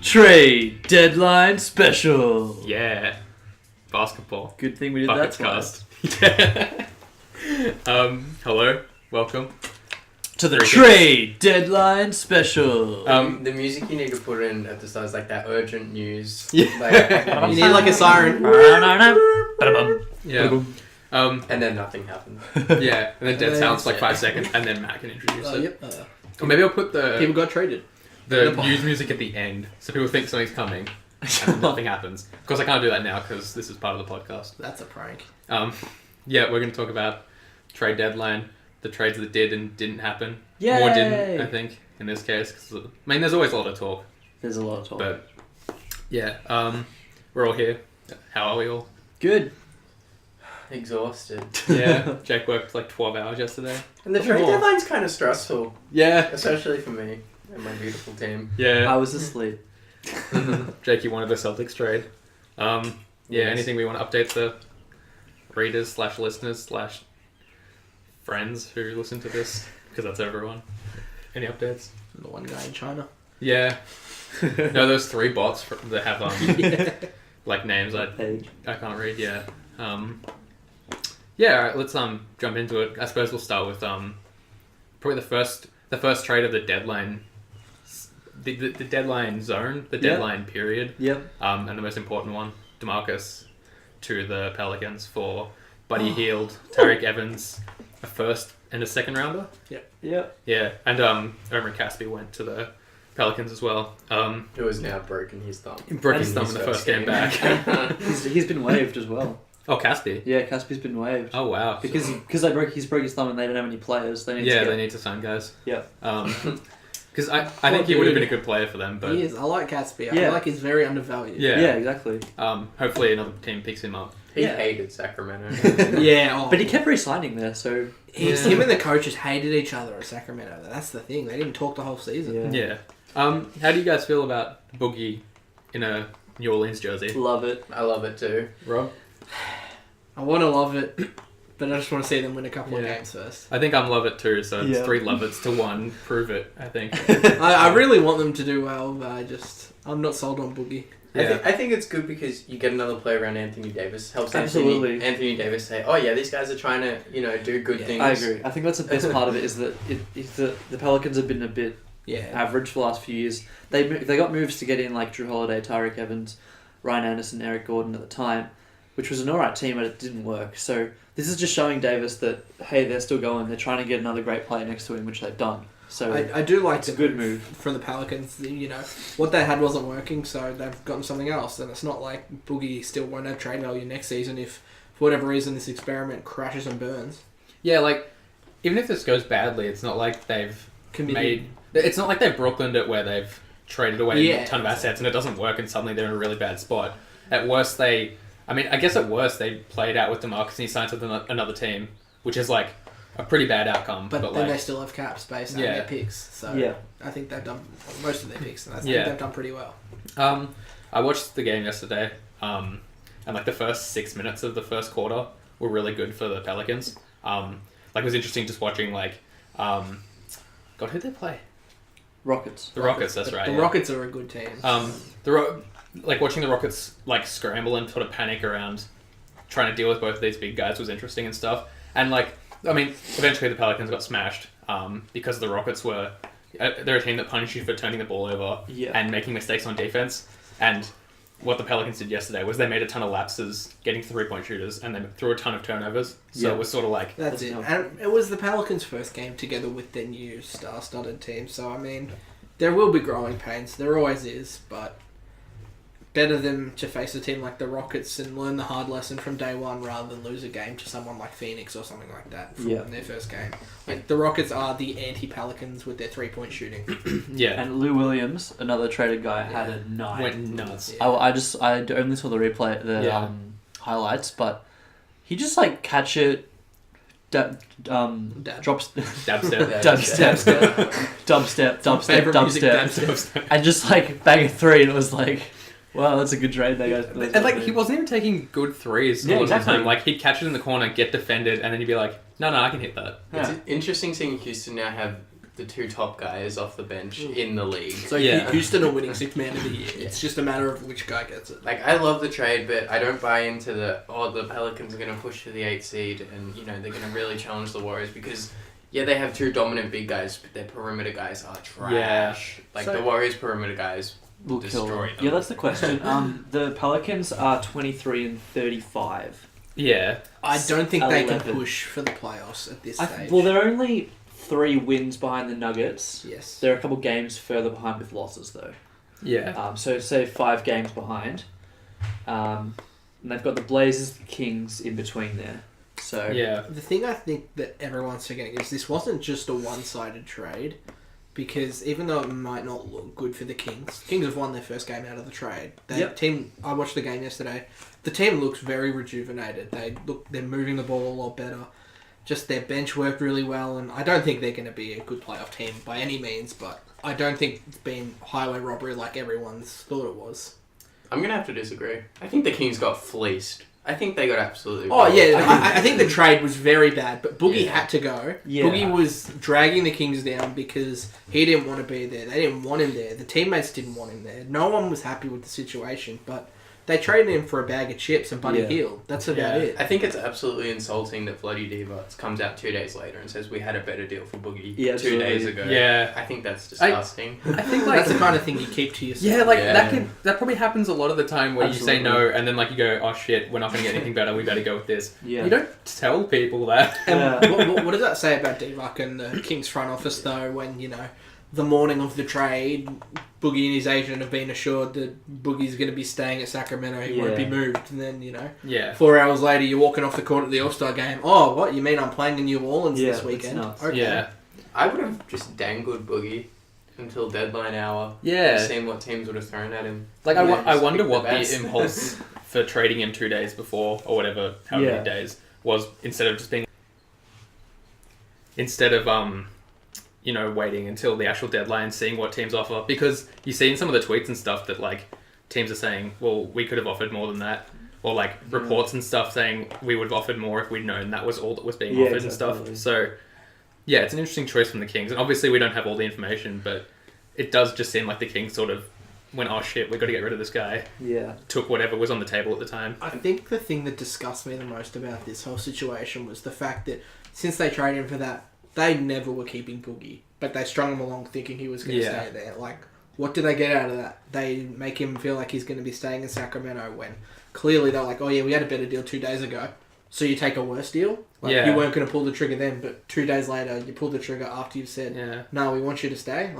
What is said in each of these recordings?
Trade Deadline Special. Yeah. Basketball. Good thing we did that twice. Hello. Welcome. To the Trade Deadline Special. The music you need to put in at the start is like that urgent news. Yeah. Like, You need like a siren. Yeah. and then nothing happens. Yeah. And then dead sounds for like 5 seconds, and then Matt can introduce it. Yep. Or maybe I'll put the People got traded. news music at the end, so people think something's coming, and then nothing happens. Of course, I can't do that now because this is part of the podcast. That's a prank. Yeah, we're going to talk about trade deadline, the trades that did and didn't happen. Yay! Or didn't, I think, in this case. 'Cause, I mean, there's always a lot of talk. There's a lot of talk. But, yeah, we're all here. How are we all? Good. Exhausted. Yeah, Jake worked like 12 hours yesterday. And the trade deadline's kind of stressful, Yeah. especially for me and my beautiful team. Yeah. I was asleep. Jake, you wanted the Celtics trade. Yeah, Yes. anything we want to update the readers / listeners / friends who listen to this? Because that's everyone. Any updates? The one guy in China. Yeah. No, those 3 bots that have like names I can't read. Yeah. Yeah. All right, let's jump into it. I suppose we'll start with probably the first trade of the deadline. The deadline zone, the deadline period. Yep. And the most important one, DeMarcus to the Pelicans for Buddy Hield, Tariq Evans, a first and a second rounder. Yep. Yeah, and Omri Caspi went to the Pelicans as well. Who has now broken his thumb. Broke his thumb in the first game back. He's been waived as well. Oh, Caspi. Yeah, Caspi's been waived. Oh wow. Because he broke his thumb and they don't have any players. They need they need to sign guys. Yeah. Because I think he would have been a good player for them, but He is. I like Catsby. I Yeah. feel like he's very undervalued. yeah, Yeah, exactly. hopefully another team picks him up. He Yeah. hated Sacramento. Yeah. But he kept re-signing there, so... Him and the coaches hated each other at Sacramento. That's the thing. They didn't talk the whole season. Yeah. Yeah. How do you guys feel about Boogie in a New Orleans jersey? Love it. I love it too. Rob? I want to love it, but I just want to see them win a couple of games first. I think I'm love it too, so it's Yeah. 3 love it's to 1. Prove it, I think. I really want them to do well, but I'm not sold on Boogie. Yeah. I think it's good because you get another player around Anthony Davis. Helps Absolutely. Anthony Davis say, oh yeah, these guys are trying to, do good things. I agree. I think that's the best part of it is that the Pelicans have been a bit average for the last few years. They got moves to get in like Drew Holiday, Tariq Evans, Ryan Anderson, Eric Gordon at the time, which was an alright team, but it didn't work. So this is just showing Davis that, hey, they're still going. They're trying to get another great player next to him, which they've done. So I do like it's a good move from the Pelicans. What they had wasn't working, so they've gotten something else. And it's not like Boogie still won't have trade value next season if, for whatever reason, this experiment crashes and burns. Yeah, like, even if this goes badly, it's not like they've Committed. It's not like they've Brooklyned it where they've traded away Yeah. a ton of assets and it doesn't work and suddenly they're in a really bad spot. At worst, they played out with DeMarcus and he signs with another team, which is like a pretty bad outcome. But then like, they still have cap space and their picks. So I think they've done most of their picks, and I think they've done pretty well. I watched the game yesterday, and like the first 6 minutes of the first quarter were really good for the Pelicans. Like it was interesting just watching God, who'd they play? Rockets. The Rockets, that's right. The Rockets are a good team. Like watching the Rockets like scramble and sort of panic around trying to deal with both of these big guys was interesting and stuff. And like, I mean, eventually the Pelicans got smashed because the Rockets were they're a team that punish you for turning the ball over and making mistakes on defense. And what the Pelicans did yesterday was they made a ton of lapses getting 3-point shooters and they threw a ton of turnovers. So it was sort of like... That's it. And it was the Pelicans' first game together with their new star-studded team. So, I mean, there will be growing pains. There always is, but better than to face a team like the Rockets and learn the hard lesson from day one rather than lose a game to someone like Phoenix or something like that in their first game. Like, the Rockets are the anti-Pelicans with their 3-point shooting. And Lou Williams, another traded guy, had a night. Went nuts. Yeah. I only saw the replay, highlights, but he just like catch it, drops, dubstep, and just like bang a 3, and it was like, wow, that's a good trade there, guys. And like, he wasn't even taking good threes all the time. Like, he'd catch it in the corner, get defended, and then he'd be like, no, I can hit that. It's interesting seeing Houston now have the two top guys off the bench in the league. So Houston are winning 6th man of the year. It's just a matter of which guy gets it. Like, I love the trade, but I don't buy into the Pelicans are going to push for the 8th seed and, they're going to really challenge the Warriors because, they have two dominant big guys, but their perimeter guys are trash. Like, the Warriors' perimeter guys will destroy them. Yeah, that's the question. The Pelicans are 23-35. Yeah. I don't think they can push for the playoffs at this stage. Well, they're only 3 wins behind the Nuggets. Yes. They're a couple games further behind with losses, though. Yeah. So, say 5 games behind. And they've got the Blazers, the Kings in between there. So the thing I think that everyone's forgetting is this wasn't just a one-sided trade, because even though it might not look good for the Kings have won their first game out of the trade. Team, I watched the game yesterday. The team looks very rejuvenated. They're moving the ball a lot better. Just their bench worked really well, and I don't think they're going to be a good playoff team by any means, but I don't think it's been highway robbery like everyone's thought it was. I'm going to have to disagree. I think the Kings got fleeced. I think they got absolutely... I think the trade was very bad, but Boogie had to go. Yeah. Boogie was dragging the Kings down because he didn't want to be there. They didn't want him there. The teammates didn't want him there. No one was happy with the situation, but they traded him for a bag of chips and Buddy Hield. That's about it. I think it's absolutely insulting that bloody Divac comes out 2 days later and says we had a better deal for Boogie 2 days ago. Yeah. I think that's disgusting. I think that's the kind of thing you keep to yourself. Yeah, that probably happens a lot of the time where you say no and then you go, oh shit, we're not going to get anything better, we better go with this. Yeah. You don't tell people that. What does that say about Divac and the Kings front office though when, the morning of the trade, Boogie and his agent have been assured that Boogie's going to be staying at Sacramento. He won't be moved. And then, 4 hours later, you're walking off the court at the All-Star game. Oh, what? You mean I'm playing in New Orleans this weekend? Okay. Yeah. I would have just dangled Boogie until deadline hour. Yeah. Seeing what teams would have thrown at him. I wonder what the impulse for trading him 2 days before, or whatever, how many days, was instead of waiting until the actual deadline, seeing what teams offer. Because you see in some of the tweets and stuff that, teams are saying, well, we could have offered more than that. Or, reports and stuff saying we would have offered more if we'd known that was all that was being offered and stuff. So, it's an interesting choice from the Kings. And obviously we don't have all the information, but it does just seem like the Kings sort of went, oh shit, we've got to get rid of this guy. Yeah. Took whatever was on the table at the time. I think the thing that disgusts me the most about this whole situation was the fact that since they traded him for that, they never were keeping Boogie, but they strung him along thinking he was going to stay there. What do they get out of that? They make him feel like he's going to be staying in Sacramento when clearly they're like, oh yeah, we had a better deal 2 days ago. So you take a worse deal? You weren't going to pull the trigger then, but 2 days later you pull the trigger after you've said, no, we want you to stay.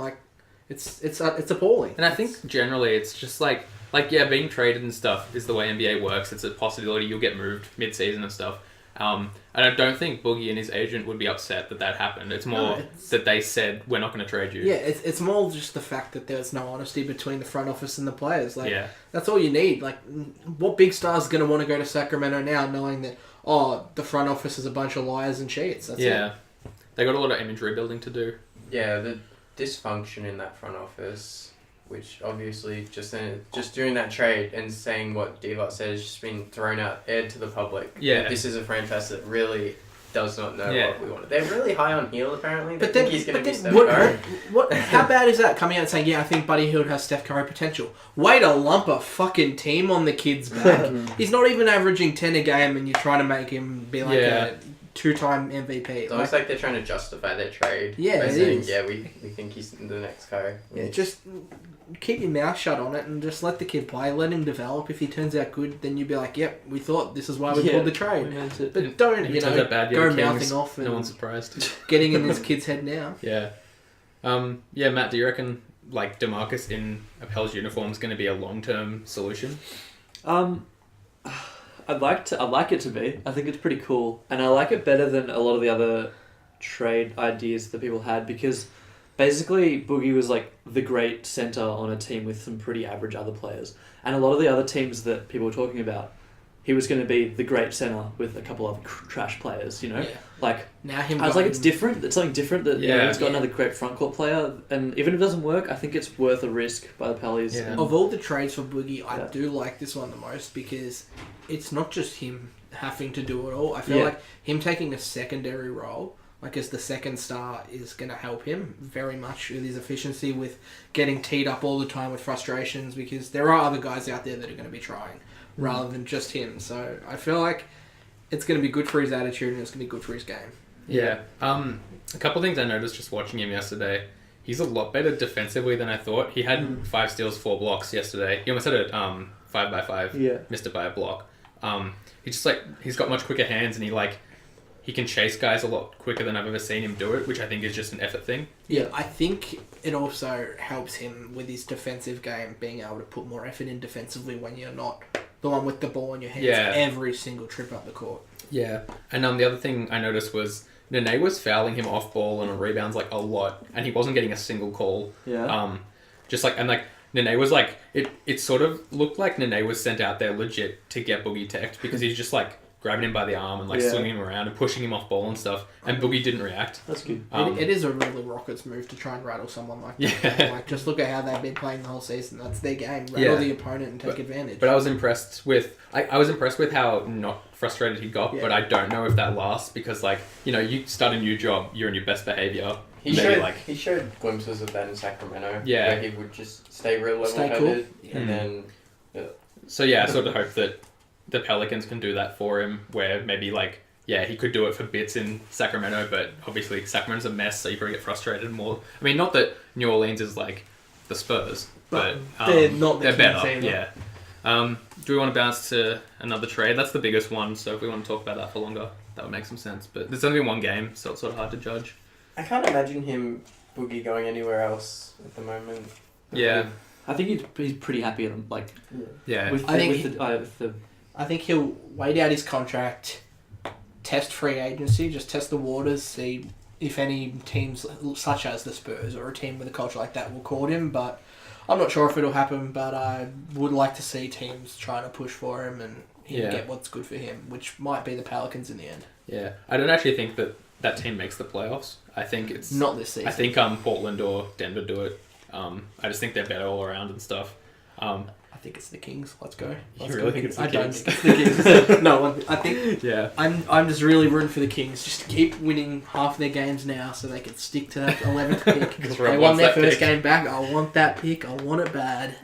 It's appalling. And I think generally it's just being traded and stuff is the way NBA works. It's a possibility you'll get moved mid-season and stuff. And I don't think Boogie and his agent would be upset that happened. It's more that they said, we're not going to trade you. Yeah, it's more just the fact that there's no honesty between the front office and the players. That's all you need. What big star's going to want to go to Sacramento now knowing that, the front office is a bunch of liars and cheats? That's it. They got a lot of image rebuilding to do. Yeah, the dysfunction in that front office, which obviously just during that trade and saying what Divac said has just been thrown out, aired to the public. Yeah. This is a franchise that really does not know what we want. They're really high on Hield apparently. They think he's going to be Steph Curry. How bad is that coming out and saying, I think Buddy Hield has Steph Curry potential? Way to lump a fucking team on the kid's back. He's not even averaging 10 a game and you're trying to make him be a 2-time MVP. It's almost like they're trying to justify their trade. Yeah, by it saying, is. Yeah, we think he's the next Curry. Yeah, just keep your mouth shut on it and just let the kid play. Let him develop. If he turns out good, then you'd be like, yep, we thought this is why we pulled the trade. But don't, go mouthing off and no one's surprised. Getting in this kid's head now. Yeah. Matt, do you reckon DeMarcus in a Pels uniform is going to be a long-term solution? I'd like it to be. I think it's pretty cool. And I like it better than a lot of the other trade ideas that people had because basically Boogie was the great center on a team with some pretty average other players. And a lot of the other teams that people were talking about, he was going to be the great center with a couple of trash players, Yeah. Now I was it's different. It's something different that he's got another great front court player. And even if it doesn't work, I think it's worth a risk by the Pellies. Yeah. Of all the trades for Boogie, I do like this one the most because it's not just him having to do it all. I feel like him taking a secondary role, like as the second star is going to help him very much with his efficiency, with getting teed up all the time with frustrations, because there are other guys out there that are going to be trying rather than just him. So I feel like it's going to be good for his attitude and it's going to be good for his game. Yeah. A couple things I noticed just watching him yesterday. He's a lot better defensively than I thought. He had 5 steals, 4 blocks yesterday. He almost had a 5x5. Yeah. Missed it by a block. He's got much quicker hands, and he can chase guys a lot quicker than I've ever seen him do it, which I think is just an effort thing. Yeah, I think it also helps him with his defensive game, being able to put more effort in defensively when you're not the one with the ball in your hands every single trip up the court. Yeah, and the other thing I noticed was Nene was fouling him off ball and on rebounds like a lot, and he wasn't getting a single call. Yeah. Nene was like, it sort of looked like Nene was sent out there legit to get Boogie teched, because he's just like grabbing him by the arm and like swinging him around and pushing him off ball and stuff, and Boogie didn't react. That's good. It is a really Rockets move to try and rattle someone like that. Like, just look at how they've been playing the whole season. That's their game. Rattle the opponent and take advantage. But I was impressed with how not frustrated he got, but I don't know if that lasts, because like, you know, you start a new job, you're in your best behavior. He showed glimpses of that in Sacramento. Yeah. Where he would just stay real level-headed. Cool. And then... So yeah, I sort of hope that the Pelicans can do that for him, where maybe like, yeah, he could do it for bits in Sacramento, but obviously Sacramento's a mess, so you probably get frustrated more. I mean, not that New Orleans is like the Spurs, but they're not the they're better. either. Yeah. Do we want to bounce to another trade? That's the biggest one, so if we want to talk about that for longer, that would make some sense. But there's only been one game, so it's sort of hard to judge. I can't imagine him, Boogie, going anywhere else at the moment. Yeah. I think he's pretty happy. Like, yeah. I think he'll wait out his contract, test free agency, just test the waters, see if any teams such as the Spurs or a team with a culture like that will call him. But I'm not sure if it'll happen, but I would like to see teams trying to push for him and get what's good for him, which might be the Pelicans in the end. Yeah. I don't actually think that team makes the playoffs. I think it's... Not this season. I think Portland or Denver do it. I just think they're better all around and stuff. I think it's the Kings. Let's go. You really think it's the Kings? I don't think it's the Kings. No, I think... Yeah. I'm just really rooting for the Kings. Just to keep winning half their games now so they can stick to that 11th pick. They won their first game back. I want that pick. I want it bad.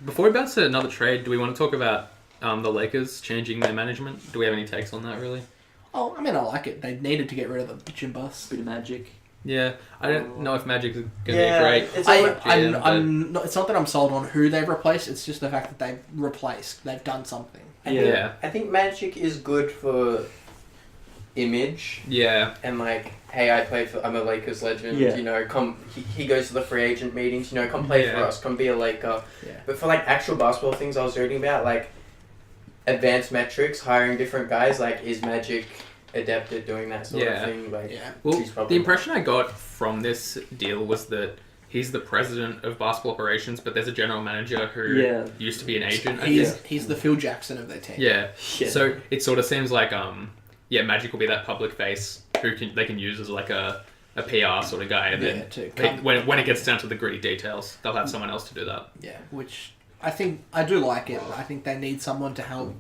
Before we bounce to another trade, do we want to talk about the Lakers changing their management? Do we have any takes on that, really? Oh, I mean, I like it. They needed to get rid of the bitch and bus. Bit of Magic. Yeah, I don't know if Magic is going to be great. It's not that I'm sold on who they've replaced. It's just the fact that they've replaced. They've done something. I think Magic is good for image. Yeah. And like, hey, I'm a Lakers legend. Yeah. You know, he goes to the free agent meetings. You know, come play for us. Come be a Laker. Yeah. But for like actual basketball things, I was reading about like advanced metrics, hiring different guys. Like, is Magic adept at doing that sort of thing? Like, well, the impression I got from this deal was that he's the president of basketball operations, but there's a general manager who used to be an agent. He's the Phil Jackson of their team. Yeah. So it sort of seems like Magic will be that public face who they can use as like a PR sort of guy, and then when it gets down to the gritty details, they'll have someone else to do that. Yeah, which I think I do like it. I think they need someone to help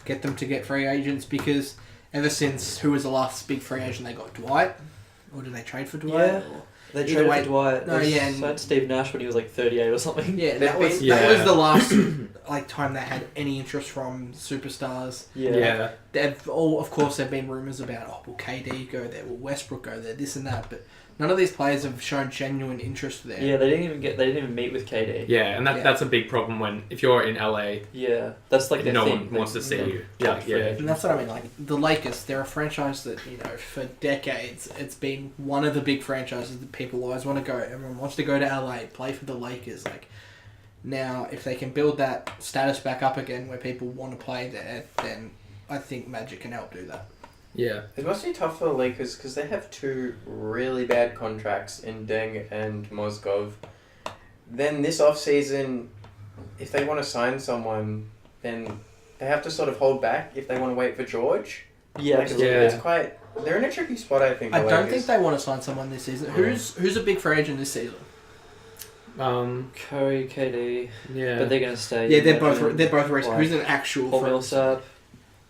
get them to get free agents, because ever since, who was the last big free agent they got? Dwight? Or did they trade for Dwight? Yeah. They traded for Dwight. No, signed Steve Nash when he was like 38 or something. Yeah, that was the last time they had any interest from superstars. Yeah. Of course, there've been rumours about, will KD go there? Will Westbrook go there? This and that, but none of these players have shown genuine interest there. Yeah, they didn't even meet with KD. Yeah, and that's a big problem if you're in LA. Yeah, that's like no one wants to see you. Yeah. And that's what I mean. Like the Lakers, they're a franchise that, you know, for decades it's been one of the big franchises that people always want to go. Everyone wants to go to LA, play for the Lakers. Like, now, if they can build that status back up again, where people want to play there, then I think Magic can help do that. Yeah. It must be tough for the Lakers because they have 2 really bad contracts in Deng and Mozgov. Then this offseason, if they want to sign someone, then they have to sort of hold back if they want to wait for George. Yeah, it's quite... They're in a tricky spot, I think. I don't think they want to sign someone this season. Who's a big free agent this season? Curry, KD. Yeah. But they're going to stay. Yeah, they're both recent. Who's an actual Paul Millsap.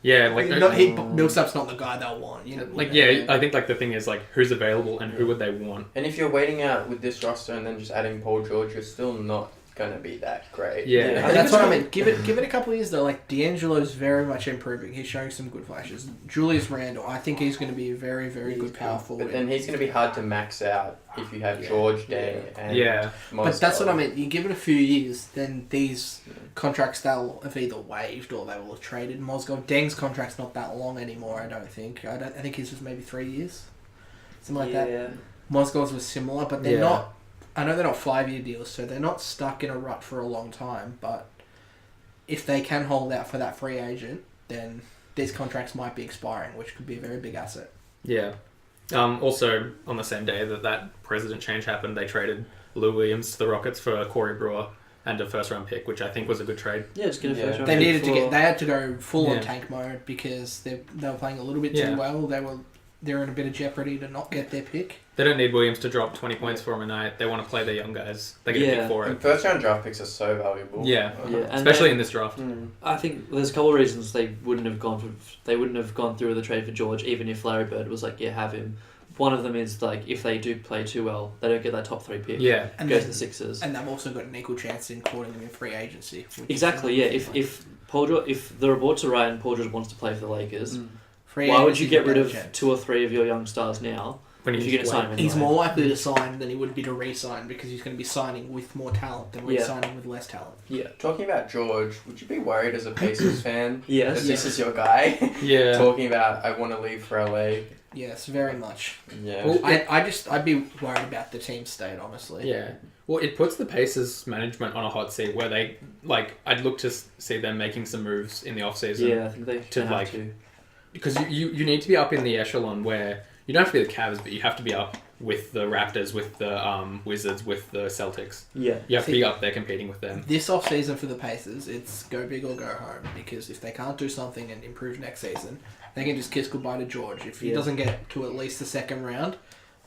Yeah, like Millsap's not the guy they'll want. You know, I think like the thing is like who's available and who would they want. And if you're waiting out with this roster and then just adding Paul George, you're still not gonna be that great. Yeah, that's what I mean. Give it a couple of years though. Like D'Angelo's very much improving. He's showing some good flashes. Julius Randle, I think he's going to be a very, very good power forward. But then he's going to be hard to max out if you have George Day and But that's what I mean. You give it a few years, then these contracts they'll have either waived or they will have traded. Mozgov, Deng's contract's not that long anymore. I don't think. I think his was maybe 3 years, something like that. Mozgov's was similar, but they're not. I know they're not 5-year deals, so they're not stuck in a rut for a long time, but if they can hold out for that free agent, then these contracts might be expiring, which could be a very big asset. Yeah. Also, on the same day that president change happened, they traded Lou Williams to the Rockets for Corey Brewer and a first-round pick, which I think was a good trade. Yeah, just get a first-round pick. They had to go full on tank mode because they were playing a little bit too well. They're in a bit of jeopardy to not get their pick. They don't need Williams to drop 20 points for them a night. They want to play their young guys. They get a pick for it. And first-round draft picks are so valuable. Yeah. Especially in this draft. I think there's a couple of reasons they wouldn't have gone through with the trade for George, even if Larry Bird was like, have him. One of them is like if they do play too well, they don't get that top 3 pick. Yeah, and go to the Sixers. And they've also got an equal chance in courting them in free agency. Exactly. Yeah. If the reports are right and Paul George wants to play for the Lakers, why would you get rid of 2 or 3 of your young stars now? When you're going to sign him anyway? He's more likely to sign than he would be to re-sign because he's going to be signing with more talent than re-signing with less talent. Yeah. Talking about George, would you be worried as a Pacers fan? Yes. That this is your guy? Yeah. Talking about, I want to leave for LA. Yes, very much. Yeah. Well, I'd be worried about the team's state, honestly. Yeah. Well, it puts the Pacers management on a hot seat where they, I'd look to see them making some moves in the off-season. Yeah, I think they have to. Because you need to be up in the echelon where you don't have to be the Cavs, but you have to be up with the Raptors, with the Wizards, with the Celtics. Yeah. You have to be up there competing with them. This off-season for the Pacers, it's go big or go home. Because if they can't do something and improve next season, they can just kiss goodbye to George. If he doesn't get to at least the second round,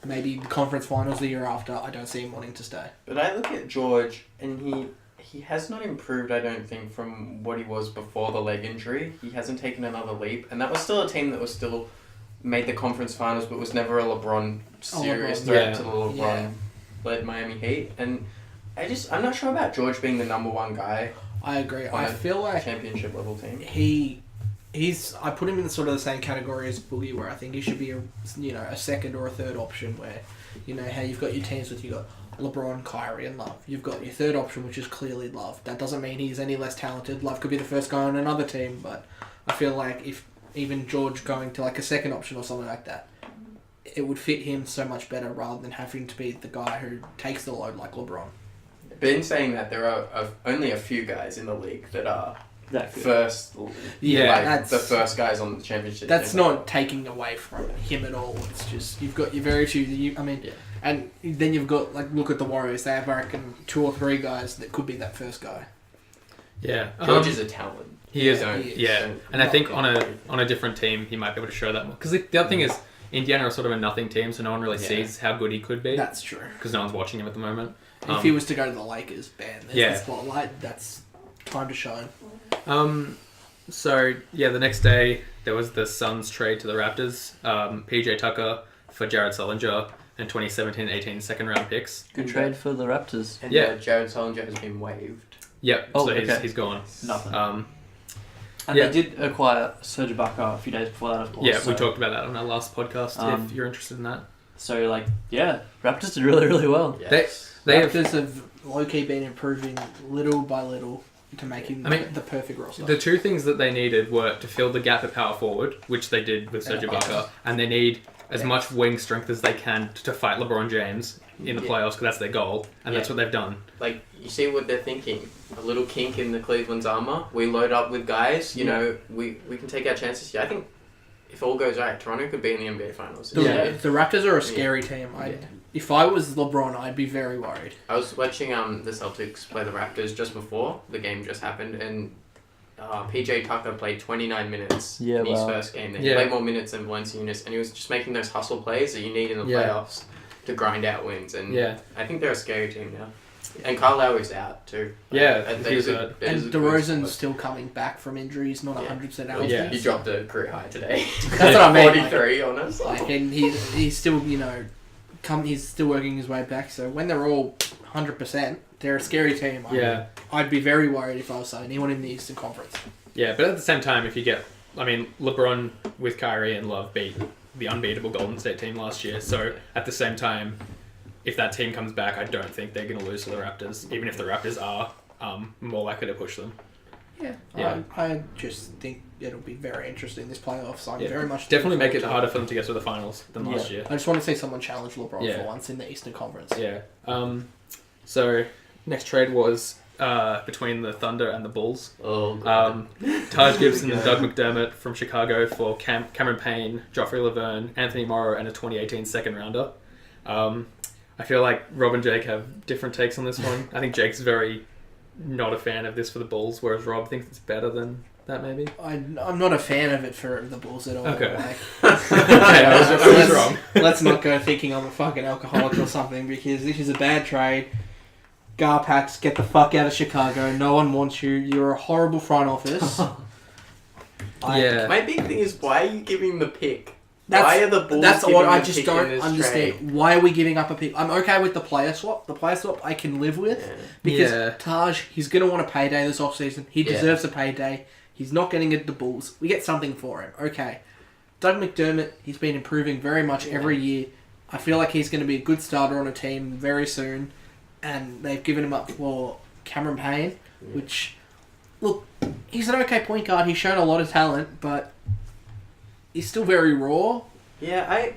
maybe the conference finals the year after, I don't see him wanting to stay. But I look at George, and he has not improved, I don't think, from what he was before the leg injury. He hasn't taken another leap. And that was still a team that was still made the conference finals, but was never a LeBron serious threat to the LeBron-led Miami Heat. And I'm not sure about George being the number 1 guy. I agree. I feel like championship level team. I put him in sort of the same category as Boogie, where I think he should be a second or a third option. Where how you've got your teams with you got LeBron, Kyrie, and Love. You've got your third option, which is clearly Love. That doesn't mean he's any less talented. Love could be the first guy on another team, but I feel like if even George going to a second option or something like that, it would fit him so much better rather than having to be the guy who takes the load like LeBron. But in saying that, there are only a few guys in the league that are first, the first guys on the championship. That's not taking away from him at all. It's just you've got your very few. And then you've got look at the Warriors. They have, I reckon, 2 or 3 guys that could be that first guy. Yeah, George is a talent. He is. And I think on a different team, he might be able to show that more. Because the other thing is, Indiana are sort of a nothing team, so no one really sees how good he could be. That's true. Because no one's watching him at the moment. If he was to go to the Lakers, there's the spotlight. That's time to shine. So, the next day, there was the Suns trade to the Raptors. PJ Tucker for Jared Sullinger and 2017-18 second-round picks. Good trade for the Raptors. And Jared Sullinger has been waived. Yep, he's gone. Nothing. And they did acquire Serge Ibaka a few days before that, of course. Yeah, we talked about that on our last podcast, if you're interested in that. So, Raptors did really, really well. Yes. Raptors have low-key been improving little by little to making the perfect roster. The 2 things that they needed were to fill the gap at power forward, which they did with Serge Ibaka, and they need as much wing strength as they can to fight LeBron James in the playoffs, because that's their goal, and that's what they've done. You see what they're thinking. A little kink in the Cleveland's armor. We load up with guys. We can take our chances. I think if all goes right, Toronto could be in the NBA Finals. The Raptors are a scary team. If I was LeBron, I'd be very worried. I was watching the Celtics play the Raptors just before the game just happened, and PJ Tucker played 29 minutes in his first game. He played more minutes than Valanciunas, and he was just making those hustle plays that you need in the playoffs to grind out wins. And I think they're a scary team now. And Kyle Lowry's out too. Yeah, and DeRozan's still coming back from injuries, not 100% out. Yeah. He dropped a career high today. That's what I mean. 43 on us. And he's still, he's still working his way back. So when they're all 100%, they're a scary team. I'd be very worried if I was anyone in the Eastern Conference. Yeah, but at the same time, if you get, LeBron with Kyrie and Love beat the unbeatable Golden State team last year. So at the same time, if that team comes back, I don't think they're going to lose to the Raptors, even if the Raptors are more likely to push them. Yeah. I just think it'll be very interesting this playoffs. I'm very much definitely make it harder for them to get to the finals than last year. I just want to see someone challenge LeBron for once in the Eastern Conference. Yeah. So next trade was between the Thunder and the Bulls. Taj Gibson and Doug McDermott from Chicago for Cameron Payne, Joffrey Laverne, Anthony Morrow, and a 2018 second rounder. I feel like Rob and Jake have different takes on this one. I think Jake's very not a fan of this for the Bulls, whereas Rob thinks it's better than that, maybe. I'm not a fan of it for the Bulls at all. Okay. I was wrong. Let's not go thinking I'm a fucking alcoholic or something, because this is a bad trade. Garpax, get the fuck out of Chicago. No one wants you. You're a horrible front office. My big thing is, why are you giving the pick? Why are the Bulls That's giving what I the just pick don't in this understand. trade? Why are we giving up a pick? I'm okay with the player swap. The player swap I can live with because Taj, he's going to want a payday this offseason. He deserves a payday. He's not getting it at the Bulls. We get something for him. Okay. Doug McDermott, he's been improving very much every year. I feel like he's going to be a good starter on a team very soon. And they've given him up for Cameron Payne, which, look, he's an okay point guard. He's shown a lot of talent, but he's still very raw. Yeah, I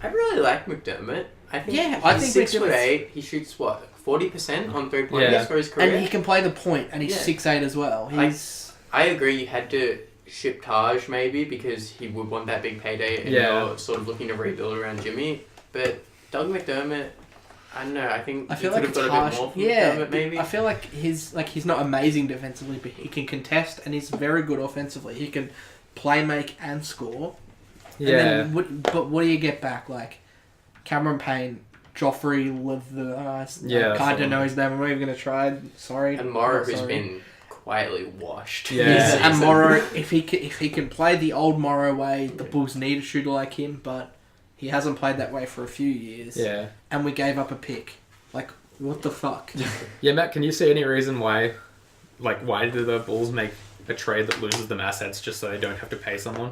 really like McDermott. I think he's 6'8". He shoots 40% on 3-pointers for his career, and he can play the point, and he's 6'8" as well. I agree. You had to ship Taj maybe because he would want that big payday, and you're sort of looking to rebuild around Jimmy. But Doug McDermott, I don't know. I feel like could have got a bit more from McDermott, maybe. I feel like he's not amazing defensively, but he can contest, and he's very good offensively. He can play, make, and score. Yeah. But what do you get back? Like Cameron Payne, Joffrey Laverne. I don't know his name. I'm not even going to try. Sorry. And Morrow, who's been quietly washed. Yeah. And Morrow, if he can play the old Morrow way, the Bulls need a shooter like him, but he hasn't played that way for a few years. Yeah. And we gave up a pick. Like, what the fuck? Yeah, Matt, can you see any reason why do the Bulls make a trade that loses them assets just so they don't have to pay someone?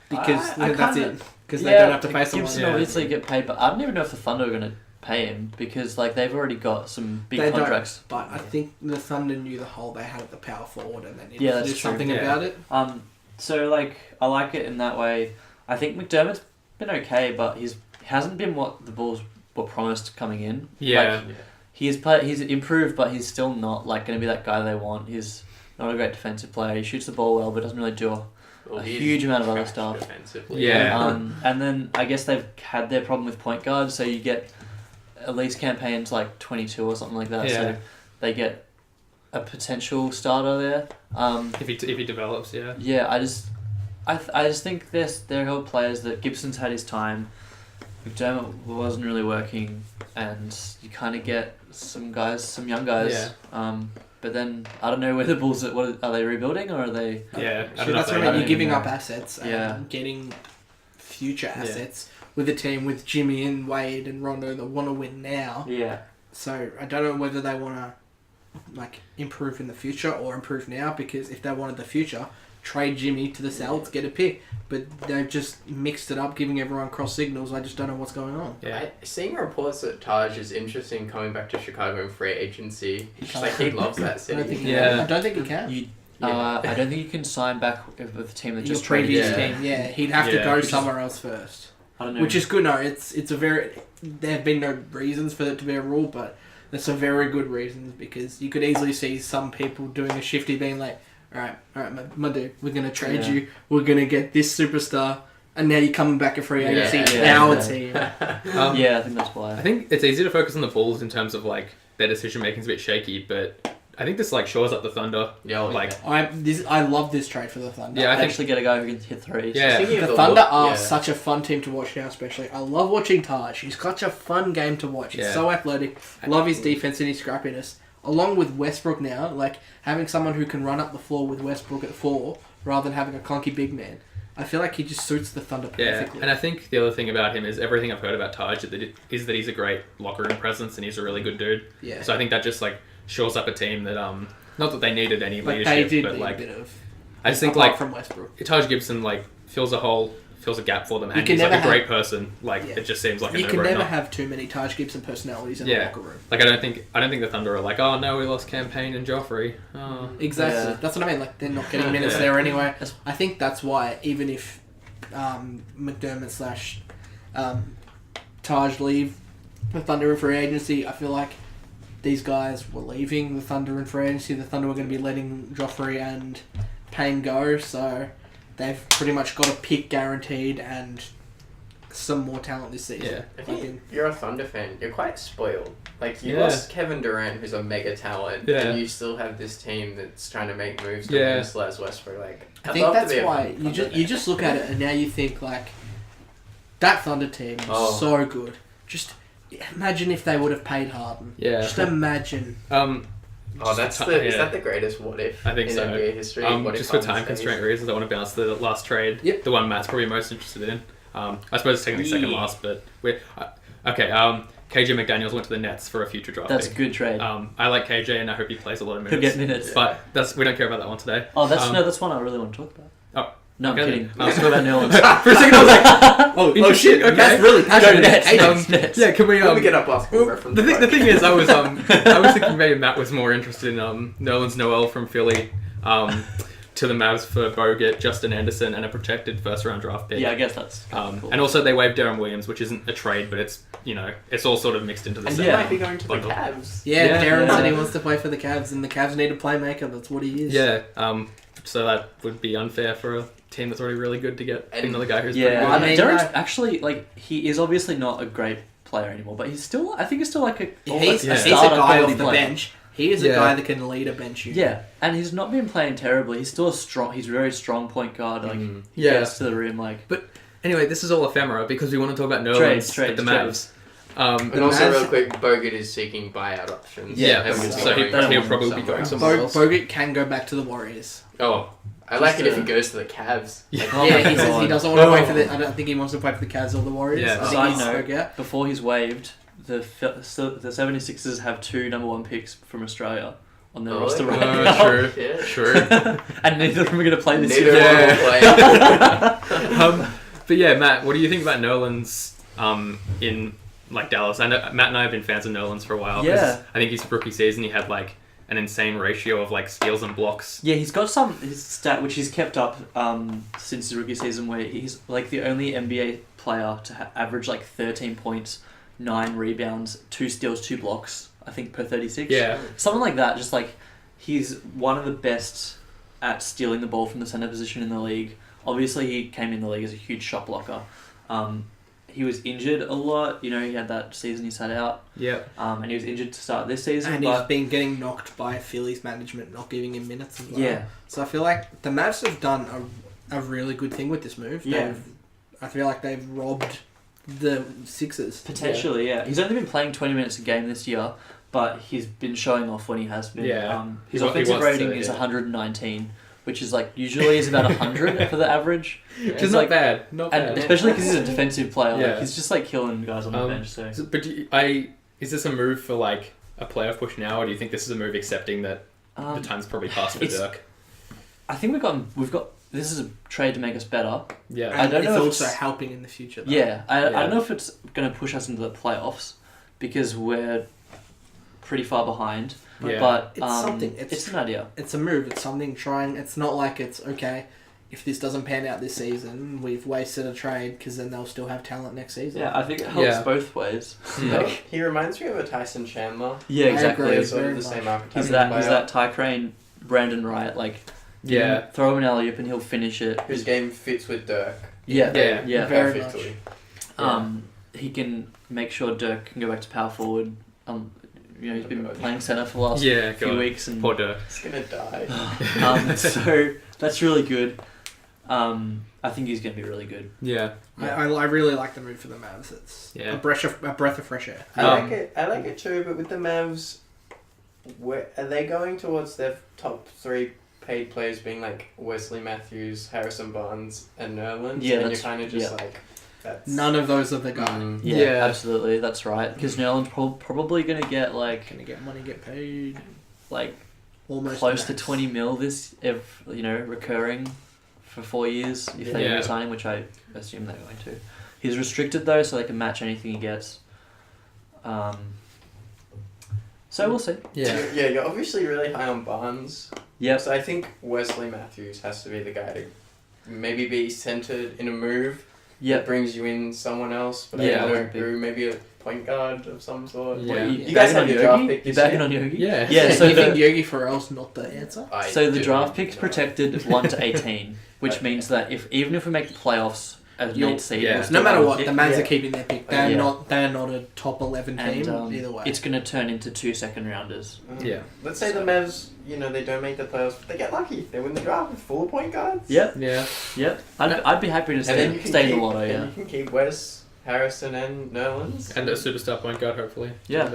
Because that's it. Because they don't have to pay someone. Gibson will easily get paid, but I don't even know if the Thunder are going to pay him because they've already got some big contracts. But I think the Thunder knew the hole they had at the power forward and they needed to do something about it. So I like it in that way. I think McDermott's been okay, but he hasn't been what the Bulls were promised coming in. Yeah. He's improved, but he's still not going to be that guy they want. He's not a great defensive player. He shoots the ball well, but doesn't really do a huge amount of other stuff. Yeah. And then I guess they've had their problem with point guards, so you get at least campaigns 22 or something like that. Yeah. So they get a potential starter there. If he develops, yeah. Yeah, I just think they're all players that Gibson's had his time. McDermott wasn't really working, and you kind of get some young guys. Yeah. But then I don't know where the Bulls are they rebuilding or are they? Yeah, that's what I mean. You're giving up assets and getting future assets with a team with Jimmy and Wade and Rondo that want to win now. Yeah. So I don't know whether they want to improve in the future or improve now, because if they wanted the future, trade Jimmy to the Celtics, get a pick. But they've just mixed it up, giving everyone cross signals. I just don't know what's going on. Yeah. Seeing reports that Taj is interested in coming back to Chicago in free agency. He loves that city. I don't think he can. I don't think you can sign back with the team that just traded previous team. Yeah, he'd have to go somewhere else first. I don't know. Which is good. No, it's a very. There have been no reasons for it to be a rule, but there's some very good reasons, because you could easily see some people doing a shifty, being like, all right, my dude, we're going to trade you. We're going to get this superstar, and now you're coming back in free agency. Our team. I think that's why. I think it's easy to focus on the Bulls in terms of their decision making is a bit shaky, but I think this like shores up the Thunder. Yeah, I love this trade for the Thunder. Yeah, I think actually get a guy who can hit threes. Yeah, the Thunder are such a fun team to watch now. Especially, I love watching Taj. He's such a fun game to watch. He's so athletic. Love his defense and his scrappiness. Along with Westbrook now, like having someone who can run up the floor with Westbrook at 4 rather than having a clunky big man. I feel like he just suits the Thunder perfectly. Yeah, and I think the other thing about him is everything I've heard about Taj is that he's a great locker room presence and he's a really good dude. Yeah. So I think that just like shores up a team that not that they needed any leadership, they did but need like a bit of. I just think like from Westbrook, Taj Gibson like fills a gap for them, and he's like a great person. Like it just seems like you can never have too many Taj Gibson personalities in the locker room. Like I don't think the Thunder are like, oh no, we lost Campaign and Joffrey. Oh. Exactly, that's what I mean. Like they're not getting minutes there anyway. I think that's why even if McDermott / Taj leave the Thunder in free agency, I feel like these guys were leaving the Thunder in free agency. The Thunder were going to be letting Joffrey and Payne go, so they've pretty much got a pick guaranteed and some more talent this season. Yeah. I think you're a Thunder fan. You're quite spoiled. Like, you lost Kevin Durant, who's a mega talent, and you still have this team that's trying to make moves to win Les Westbrook. Like, I think that's why you just look at it and now you think, like, that Thunder team is so good. Just imagine if they would have paid Harden. Yeah. Just imagine. Is that the greatest what if I think in so. NBA history? Just for time constraint reasons, I want to bounce the last trade. Yep. The one Matt's probably most interested in. I suppose it's technically second last, but we're okay. KJ McDaniels went to the Nets for a future draft. That's pick. a good trade. I like KJ, and I hope he plays a lot of minutes. He'll get minutes, but we don't care about that one today. Oh, that's one I really want to talk about. Oh. No, okay. I'm kidding. Let's talk about Nerlens. For a second, I was like, "Oh shit!" Okay, that's really passionate. Nets. Yeah, can we? Let me get up basketball reference. The thing is, I was thinking maybe Matt was more interested in Nerlens Noel from Philly, to the Mavs for Bogut, Justin Anderson, and a protected first round draft pick. Yeah, I guess that's cool. And also they waived Darren Williams, which isn't a trade, but it's it's all sort of mixed into the and same. he might be going to the Cavs. Yeah, Darren said he wants to play for the Cavs, and the Cavs need a playmaker. That's what he is. Yeah. So that would be unfair for a team that's already really good to get another guy who's pretty good. I mean, Darren's actually, like, he is obviously not a great player anymore, but he's still like a he's a guy off the bench. He is a guy that can lead a bench unit. Yeah, and he's not been playing terribly. He's still he's a very strong point guard. Like he gets to the rim. Like, but anyway, this is all ephemera because we want to talk about Nerlens at the Mavs. And also, real quick, Bogut is seeking buyout options. Yeah, so he'll probably be going somewhere else. Bogut can go back to the Warriors. Oh, I like it if he goes to the Cavs. He says he doesn't want to play for the. I don't think he wants to play for the Cavs or the Warriors. Yeah. Side note, before he's waived, the 76ers have 2 number 1 picks from Australia on their roster right now. True. And neither of them are going to play this year. But yeah, Matt, what do you think about Nerlens in like Dallas? I know Matt and I have been fans of Nerlens for a while. Yeah. I think his rookie season he had like an insane ratio of like steals and blocks. Yeah, he's got his stat which he's kept up since his rookie season, where he's like the only NBA player to average like 13 points, 9 rebounds, 2 steals, 2 blocks, I think, per 36. Yeah. Something like that. Just like he's one of the best at stealing the ball from the center position in the league. Obviously, he came in the league as a huge shot blocker. He was injured a lot. He had that season he sat out. Yep. And he was injured to start this season. And he's been getting knocked by Philly's management, not giving him minutes as well. Yeah. So I feel like the Mavs have done a really good thing with this move. Yeah. I feel like they've robbed the Sixers. Potentially, yeah. He's only been playing 20 minutes a game this year, but he's been showing off when he has been. Yeah. His offensive rating is 119. Which is like usually is about 100 for the average. Which is not bad. Not bad. And especially because he's a defensive player. Yeah. Like, he's just like killing guys on the bench. So. But is this a move for like a playoff push now, or do you think this is a move accepting that the time's probably passed for Dirk? I think we've got this is a trade to make us better. Yeah, and I don't know. It's also helping in the future. Though. Yeah, I don't know if it's going to push us into the playoffs because we're pretty far behind. Yeah. But it's something. It's an idea. It's a move. It's something trying. It's not like it's okay. If this doesn't pan out this season, we've wasted a trade because then they'll still have talent next season. Yeah, I think it helps both ways. He reminds me of a Tyson Chandler. Yeah, exactly. He's sort of the same archetype. He's that Ty Crane, Brandon Wright. Like, throw him an alley-oop and he'll finish it. Whose game fits with Dirk. Yeah. Very perfectly. He can make sure Dirk can go back to power forward. he's been playing center for the last few weeks, and poor Dirk. He's gonna die. So that's really good. I think he's going to be really good. Yeah. I really like the move for the Mavs. It's a breath of fresh air. I like it too, but with the Mavs, are they going towards their top 3 paid players being like Wesley Matthews, Harrison Barnes, and Nerlens? Yeah, and you're kind of just like, that's... None of those are the guy. Yeah, absolutely. That's right. Because Nerlens probably going to get like... Going to get money, get paid. Like, almost close to 20 mil recurring for 4 years if they resign him, which I assume they're going to. He's restricted though, so they can match anything he gets. So we'll see. Yeah, you're obviously really high on Barnes. Yeah. So I think Wesley Matthews has to be the guy to maybe be centered in a move. Yeah. That brings you in someone else, but I don't know, maybe a point guard of some sort. Yeah. You guys have your draft pick You're this backing year? on Yogi? Yeah. Yeah. So you think Yogi Ferrell's not the answer? So the draft pick's protected 1 to 18, which means that even if we make the playoffs as an 8th seed, no matter what, the Mavs are keeping their pick. They're not a top 11 team either way. It's going to turn into 2 second-rounders. Yeah. Let's say the Mavs, they don't make the playoffs, but they get lucky. They win the draft with 4 point guards. Yep. Yeah. Yep. I'd be happy to stay in the lotto, And you can keep Wes, Harrison, and Nerlens. And a superstar point guard, hopefully. Yeah.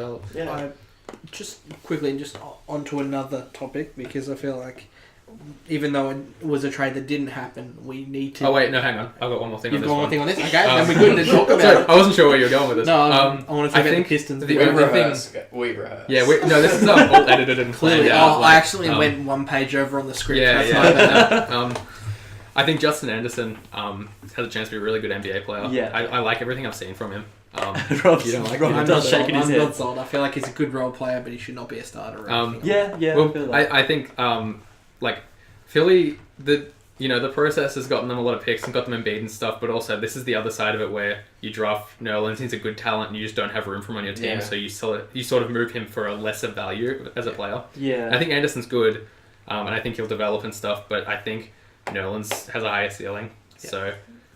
Just quickly, onto another topic, because I feel like even though it was a trade that didn't happen, we need to... Oh wait, no, hang on. I've got one more thing on this one. You've got one thing on this? Okay, then we're good to talk about it. I wasn't sure where you were going with this. No, I want to talk about the Pistons. We rehearse. Yeah, this is all edited and planned out. I actually went 1 page over on the script. I think Justin Anderson has a chance to be a really good NBA player. Yeah. I like everything I've seen from him. Rob's you don't like Rob does shaking his head. I'm not sold. I feel like he's a good role player, but he should not be a starter. Well, I think Philly, the process has gotten them a lot of picks and got them Embiid and stuff, but also this is the other side of it where you draft Nerlens, he's a good talent, and you just don't have room for him on your team, so you sort of move him for a lesser value as a player. Yeah. I think Anderson's good, and I think he'll develop and stuff, but I think Nerlens has a higher ceiling, so...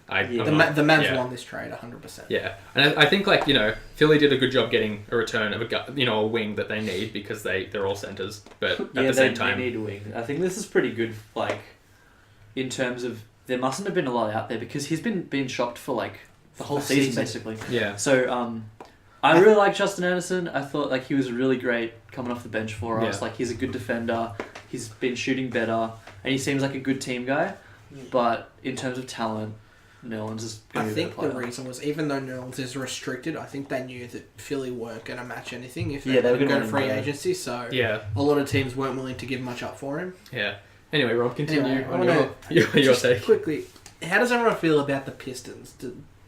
The Mavs won this trade 100%. Yeah, and I think Philly did a good job getting a return of a wing that they need because they're all centers, but at the same time they need a wing. I think this is pretty good. In terms of there mustn't have been a lot out there because he's been shocked for the whole season basically. Yeah. So I really like Justin Anderson. I thought he was really great coming off the bench for us. He's a good defender. He's been shooting better, and he seems like a good team guy. But in terms of talent, Nerlens is going to be a better player. The reason was, even though Nerlens is restricted, I think they knew that Philly weren't going to match anything if they were going to go to free agency, so a lot of teams weren't willing to give much up for him. Yeah. Anyway, Rob, continue your take. Quickly, how does everyone feel about the Pistons?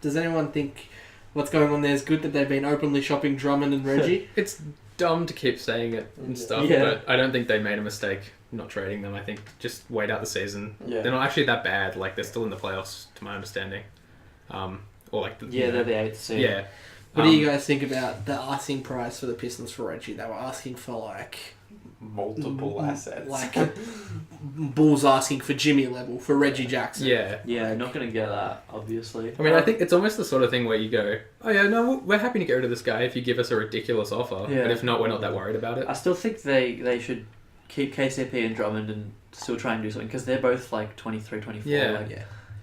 Does anyone think what's going on there is good, that they've been openly shopping Drummond and Reggie? It's dumb to keep saying it and stuff, but I don't think they made a mistake not trading them. I think just wait out the season. They're not actually that bad. They're still in the playoffs, to my understanding. They're the 8th seed. Yeah. What do you guys think about the asking price for the Pistons for Reggie? They were asking for multiple assets. Bulls asking for Jimmy level for Reggie Jackson. Yeah, not going to get that, obviously. I mean, I think it's almost the sort of thing where you go, oh yeah, no, we're happy to get rid of this guy if you give us a ridiculous offer. Yeah. But if not, we're not that worried about it. I still think they should keep KCP and Drummond and still try and do something because they're both 23, 24.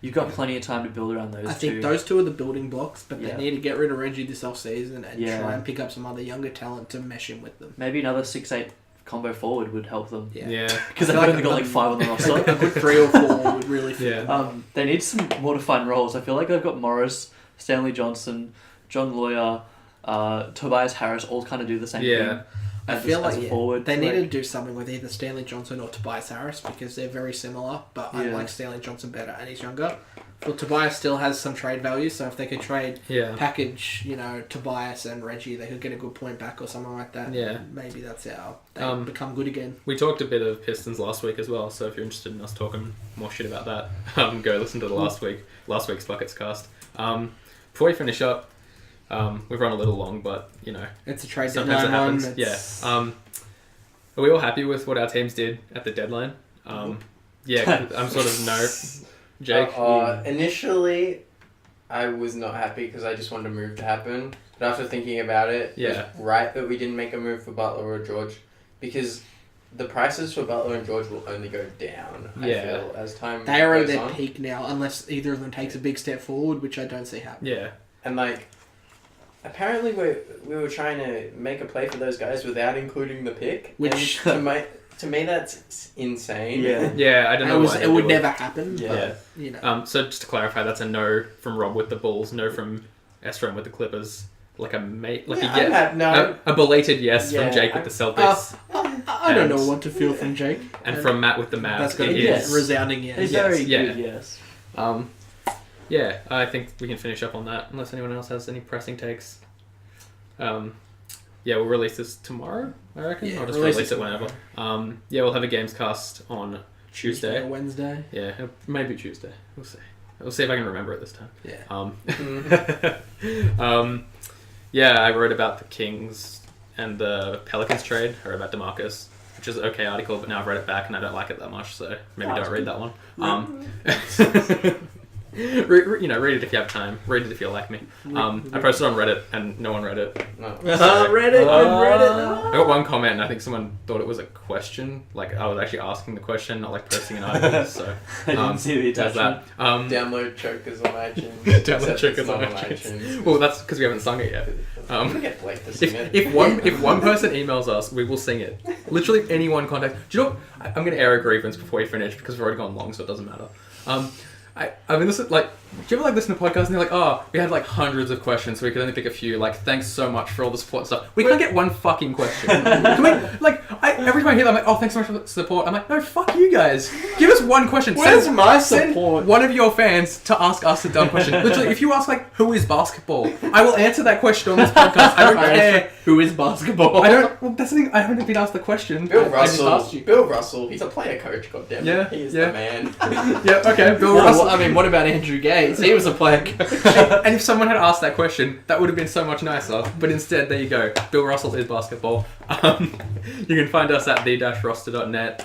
You've got plenty of time to build around those two. I think those two are the building blocks, but they need to get rid of Reggie this off-season and try and pick up some other younger talent to mesh in with them. Maybe another 6'8" combo forward would help them. Yeah. Because they've only got 5 on the roster. A good 3 or 4 would really fit. They need some more defined roles. I feel like they've got Morris, Stanley Johnson, John Lawyer, Tobias Harris all kind of do the same thing. I feel like forward, they need to do something with either Stanley Johnson or Tobias Harris because they're very similar, but I like Stanley Johnson better and he's younger. Well, Tobias still has some trade value, so if they could package, Tobias and Reggie, they could get a good point back or something like that. Yeah. Maybe that's how they become good again. We talked a bit of Pistons last week as well, so if you're interested in us talking more shit about that, go listen to the last week's Bucketscast. Before we finish up, we've run a little long, but, it's a trade sometimes deadline it happens. Are we all happy with what our teams did at the deadline? I'm sort of no. Jake? Initially, I was not happy because I just wanted a move to happen. But after thinking about it, it's right that we didn't make a move for Butler or George, because the prices for Butler and George will only go down, I feel, as time They are at goes their on. peak now, unless either of them takes a big step forward, which I don't see happening. Yeah. And, like, apparently we were trying to make a play for those guys without including the pick. Which, to me, that's insane. Yeah, I don't know why. It would never happen, Yeah. but, you know. So just to clarify, that's a no from Rob with the Bulls, no from S Ren with the Clippers. Like a a belated yes from Jake with the Celtics. I don't know what to feel from Jake. And from Matt with the Mavs. That's going to be a resounding yes. It's very good yes. Yeah, I think we can finish up on that, unless anyone else has any pressing takes. We'll release this tomorrow, I reckon. Yeah, I'll just release it whenever. We'll have a games cast on Tuesday. Or Wednesday. Yeah, maybe Tuesday. We'll see. We'll see if I can remember it this time. Yeah. I wrote about the Kings and the Pelicans trade. I wrote about DeMarcus, which is an okay article, but now I've read it back and I don't like it that much, so maybe don't read that one. Read it if you have time. Read it if you like me. I posted on Reddit and no one read it. No. Reddit. I got one comment and I think someone thought it was a question. Like I was actually asking the question, not like posting an article. So I didn't see the attachment. Download chokers on iTunes. Download chokers on iTunes. Well, that's because we haven't sung it yet. I'm gonna get Blake to sing it. If one person emails us, we will sing it. Literally anyone contact. Do you know? I'm gonna air a grievance before we finish because we've already gone long, so it doesn't matter. I mean, this is like, do you ever like listen to podcasts and they're like, oh, we had like hundreds of questions, so we could only pick a few. Like, thanks so much for all the support and stuff. We can't get one fucking question. Can we, every time I hear that, I'm like, oh, thanks so much for the support. I'm like, no, fuck you guys. Give us one question. Where's my Send support? one of your fans to ask us a dumb question. Literally, if you ask like, who is basketball? I will answer that question on this podcast. I don't care. Who is basketball? Well, that's the thing. I haven't been asked the question. Bill I just Russell. asked you. Bill Russell. He's a player coach. Goddamn. Yeah, He is yeah. the man. Yeah. Okay. Bill Russell. I mean, what about Andrew Gaze? He was a player coach. And if someone had asked that question, that would have been so much nicer. But instead, there you go. Bill Russell is basketball. You can find us at the-roster.net,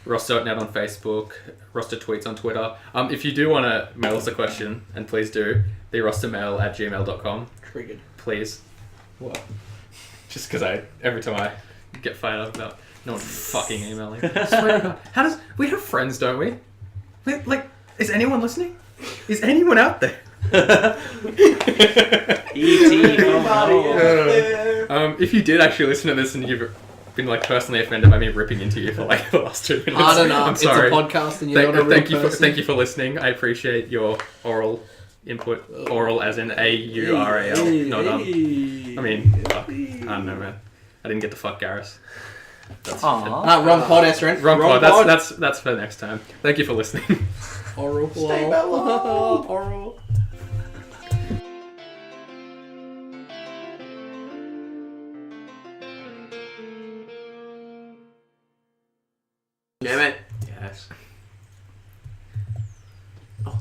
roster.net on Facebook, roster tweets on Twitter. If you do want to mail us a question, and please do, therostermail@gmail.com. Triggered. Please. What? Just because every time I get fired up about no one fucking emailing. I swear to God. We have friends, don't we? Like, is anyone listening? Is anyone out there? If you did actually listen to this and you've been like personally offended by me ripping into you for like the last 2 minutes, I don't know. I'm sorry. It's a podcast and you're not a real person. Thank you for listening. I appreciate your oral input. Oral as in A-U-R-A-L. Not I mean, fuck. I don't know, man. I didn't get to fuck Garrus. Wrong pod, S Ren. Wrong pod. That's for next time. Thank you for listening. Oral. Stay mellow. Oral. Damn it. Yes. Oh.